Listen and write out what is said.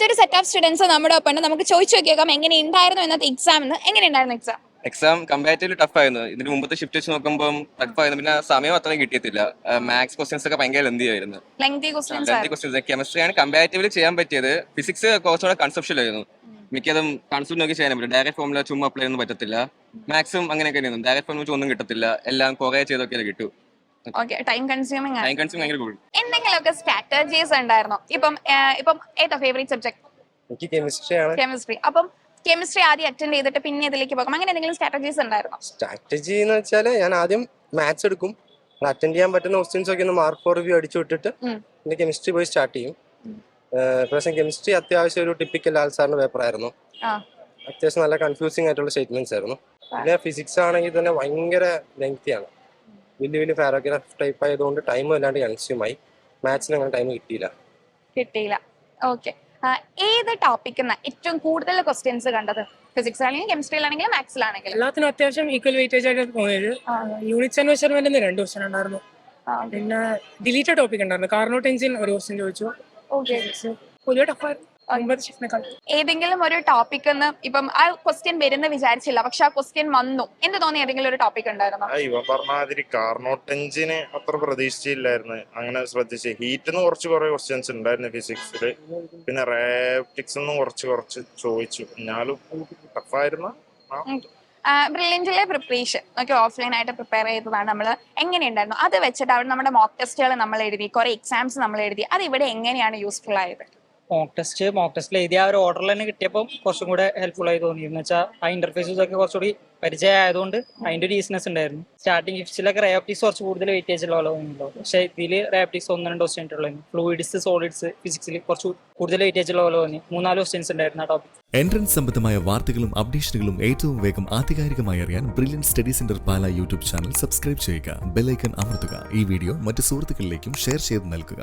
അടുത്തൊരു set of students നമ്മുടെ ഒപ്പം ഉണ്ട്. നമുക്ക് ചോദിച്ചു നോക്കിയേക്കാം എങ്ങനെ ഉണ്ടായിരുന്നു ഇന്നത്തെ എക്സാം എന്ന്. എങ്ങനെ ഉണ്ടായിരുന്നു എക്സാം? എക്സാം കമ്പാരിറ്റീവ്ലി ടഫ് ആയിരുന്നു. ഇതിന് മുമ്പത്തെ ഷിഫ്റ്റ് വെച്ച് നോക്കുമ്പോൾ ടഫ് ആയിരുന്നു. പിന്നെ സമയം അത്രയും കിട്ടിയിട്ടില്ല. മാത്സ് ക്വസ്റ്റ്യൻസ് ഒക്കെ ഭയങ്കര ലെന്തി ആയിരുന്നു. Lengthy questions. കെമിസ്ട്രി ആണ് കമ്പാരിറ്റീവ്ലി ചെയ്യാൻ പറ്റിയത്. ഫിസിക്സ് കുറച്ചുകൂടെ കൺസെപ്ഷ്യൽ ആയിരുന്നു. മിക്കതും കൺസെപ്റ്റ് നോക്കി ചെയ്യാൻ പറ്റും. ഡയറക്റ്റ് ഫോമുല ചുമ്മാ അപ്ലൈ ഒന്നും പറ്റത്തില്ല. മാക്സും അങ്ങനെയൊക്കെ ആയിരുന്നു. ഡയറക്റ്റ് ഫോം വെച്ച് ഒന്നും കിട്ടത്തില്ല. എല്ലാം കുറെ ചെയ്തൊക്കെ കിട്ടും. ടൈം കൺസ്യൂമിംഗ് ഭയങ്കര കൂടുതൽ. എന്തെങ്കിലുമൊക്കെ സ്ട്രാറ്റജീസ് ഉണ്ടായിരുന്നോ? ഇപ്പം ഏതാ ഫേവറേറ്റ് സബ്ജക്ട്? എനിക്ക് കെമിസ്ട്രി ആണ്. കെമിസ്ട്രി. അപ്പം കെമിസ്ട്രി ആദ്യം അറ്റൻഡ് ചെയ്തിട്ട് പിന്നെ ഇതിലേക്ക് പോകും, അങ്ങനെ എന്തെങ്കിലും സ്ട്രാറ്റജീസ് ഉണ്ടായിരുന്നോ? സ്ട്രാറ്റജി എന്ന് വെച്ചാൽ ഞാൻ ആദ്യം മാത്സ് എടുക്കും, അറ്റൻഡ് ചെയ്യാൻ പറ്റുന്ന ക്വസ്റ്റ്യൻസ് ഒക്കെ ഒന്ന് മാർക്ക് ഫോർ റിവ്യൂ അടിച്ചു വിട്ടിട്ട് പിന്നെ കെമിസ്ട്രി പോയി സ്റ്റാർട്ട് ചെയ്യും. ഇപ്രാവശ്യം കെമിസ്ട്രി അത്യാവശ്യം ഒരു ടിപ്പിക്കൽ ലാൽ സാറിന്റെ പേപ്പർ ആയിരുന്നു. അത്യാവശ്യം നല്ല കൺഫ്യൂസിംഗ് ആയിട്ടുള്ള സ്റ്റേറ്റ്മെന്റ്സ് ആയിരുന്നു. പിന്നെ ഫിസിക്സ് ആണെങ്കിൽ തന്നെ ഭയങ്കര ലെങ്തിയാണ്, വലിയ വലിയ പാരാഗ്രാഫ് ടൈപ്പ് ആയതുകൊണ്ട് ടൈം വല്ലാണ്ട് കൺസ്യൂം ആയി. മാത്സിന് അങ്ങനെ ടൈം കിട്ടിയില്ല. ഓക്കെ, ഏത് ടോപ്പിക്കിൽ ഏറ്റവും കൂടുതൽ ക്വസ്റ്റ്യൻസ് കണ്ടത്? ഫിസിക്സ് ആണെങ്കിലും കെമിസ്ട്രിയിലാണെങ്കിലും മാത്സിലാണെങ്കിലും? എല്ലാത്തിനും അത്യാവശ്യം ഈക്വൽ വെയിറ്റേജ് ആയിട്ട് തോന്നിയത്. യൂണിറ്റ്സ് ആൻഡ് മെഷർമെന്റിന് 2 ക്വസ്റ്റ്യൻ ഉണ്ടായിരുന്നു. പിന്നെ ഡിലീറ്റഡ് ടോപ്പിക് ഉണ്ടായിരുന്നു. കാർനോട്ട് എഞ്ചിൻ ഒരു ക്വസ്റ്റ്യൻ ചോദിച്ചു. പൊതുവെ ടഫായിരുന്നു. ഏതെങ്കിലും ഒരു ടോപ്പിക് ഇപ്പം ആ ക്വസ്റ്റ്യൻ വരുന്ന വിചാരിച്ചില്ല, പക്ഷെ ആ ക്വസ്റ്റ്യൻ വന്നു എന്ന് തോന്നി ഏതെങ്കിലും ഒരു ടോപ്പിക് ഉണ്ടായിരുന്നോ? ഇവ പറഞ്ഞാതിരി കാർനോട്ട് എഞ്ചിന് അത്ര പ്രതീക്ഷിച്ചില്ലായിരുന്നു. അങ്ങനെ ശ്രദ്ധിച്ച് ഹീറ്റിന്ന് കുറെ ക്വസ്റ്റ്യൻസ് ഉണ്ടായിരുന്നു ഫിസിക്സില്. പിന്നെ റേപ്റ്റിക്സ് കുറച്ച് ചോദിച്ചു. എന്നാലും ടഫായിരുന്നു. ബ്രില്യന്റിലെ പ്രിപ്പറേഷൻ ഒക്കെ ഓഫ്ലൈൻ ആയിട്ട് പ്രിപ്പയർ ചെയ്തതാണ് നമ്മൾ. എങ്ങനെയുണ്ടായിരുന്നു അത് വെച്ചിട്ട്? അവിടെ നമ്മുടെ മോക്ക് ടെസ്റ്റുകൾ നമ്മൾ എഴുതി, കുറെ എക്സാംസ് നമ്മൾ എഴുതി. അത് ഇവിടെ എങ്ങനെയാണ് യൂസ്ഫുൾ ആയത്? മോക്ക് ടെസ്റ്റിൽ എഴുതിയ ആ ഒരു ഓർഡറിൽ തന്നെ കിട്ടിയപ്പോൾ കുറച്ചും കൂടെ ഹെൽപ്ഫുൾ ആയി തോന്നി. എന്ന് വെച്ചാൽ ആ ഇന്റർഫേസസ് ഒക്കെ കുറച്ചുകൂടി പരിചയം ആയതുകൊണ്ട് അതിന്റെ ഒരു ഈസിനെസ് ഉണ്ടായിരുന്നു. സ്റ്റാർട്ടിംഗ് ഫിഫ്റ്റിലൊക്കെ റേപ്റ്റിക്സ് കുറച്ച് കൂടുതൽ വെയിറ്റേജ് ഉള്ള പോലെ തോന്നുന്നുണ്ടോ, പക്ഷേ ഇതിൽ റേപ്റ്റിക്സ് 1-2 ക്വസ്റ്റ്യൻ ഉള്ളത്. ഫ്ലൂയിഡ്സ്, സോളിഡ്സ്, ഫിസിക്സിൽ കുറച്ച് കൂടുതൽ വെയിറ്റേജ് ഉള്ള പോലെ തോന്നി. 3-4 ക്വസ്റ്റ്യൻസ് ഉണ്ടായിരുന്നു ആ ടോപ്പിക്. എൻട്രൻസ് സംബന്ധമായ വാർത്തകളും അപ്ഡേഷനുകളും ഏറ്റവും വേഗം ആധികാരികമായി അറിയാൻ ബ്രില്യന്റ് സ്റ്റഡി സെന്റർ പാല യൂട്യൂബ് ചാനൽ സബ്സ്ക്രൈബ് ചെയ്യുക. ബെൽ ഐക്കൺ അമർത്തുക. ഈ വീഡിയോ മറ്റ് സുഹൃത്തുക്കളിലേക്കും ഷെയർ ചെയ്ത് നൽകുക.